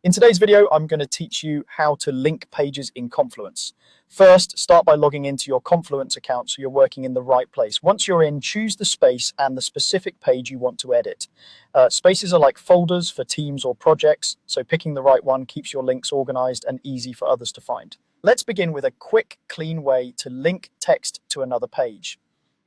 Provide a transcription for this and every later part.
In today's video, I'm going to teach you how to link pages in Confluence. First, start by logging into your Confluence account so you're working in the right place. Once you're in, choose the space and the specific page you want to edit. Spaces are like folders for teams or projects, so picking the right one keeps your links organized and easy for others to find. Let's begin with a quick, clean way to link text to another page.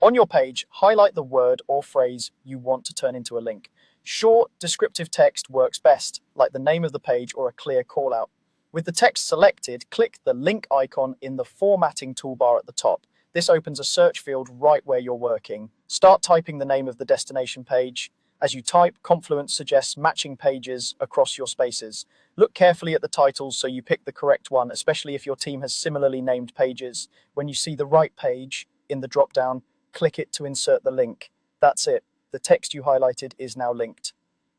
On your page, highlight the word or phrase you want to turn into a link. Short, descriptive text works best, like the name of the page or a clear callout. With the text selected, click the link icon in the formatting toolbar at the top. This opens a search field right where you're working. Start typing the name of the destination page. As you type, Confluence suggests matching pages across your spaces. Look carefully at the titles so you pick the correct one, especially if your team has similarly named pages. When you see the right page in the drop-down, click it to insert the link. That's it. The text you highlighted is now linked.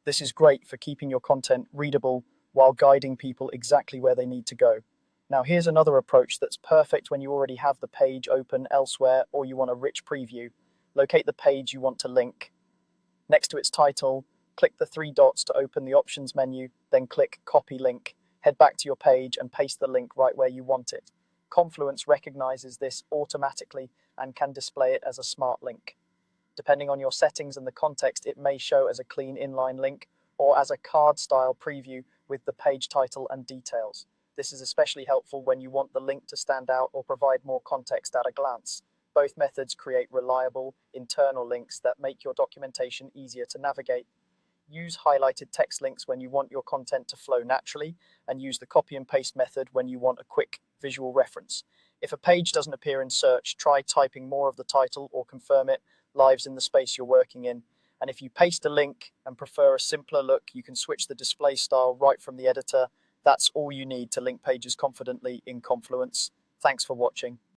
This is great for keeping your content readable while guiding people exactly where they need to go. Now here's another approach that's perfect when you already have the page open elsewhere or you want a rich preview. Locate the page you want to link. Next to its title, click the three dots to open the options menu, then click Copy Link. Head back to your page and paste the link right where you want it. Confluence recognizes this automatically and can display it as a smart link. Depending on your settings and the context, it may show as a clean inline link or as a card-style preview with the page title and details. This is especially helpful when you want the link to stand out or provide more context at a glance. Both methods create reliable, internal links that make your documentation easier to navigate. Use highlighted text links when you want your content to flow naturally, and use the copy and paste method when you want a quick visual reference. If a page doesn't appear in search, try typing more of the title or confirm it lives in the space you're working in. And if you paste a link and prefer a simpler look, you can switch the display style right from the editor. That's all you need to link pages confidently in Confluence. Thanks for watching.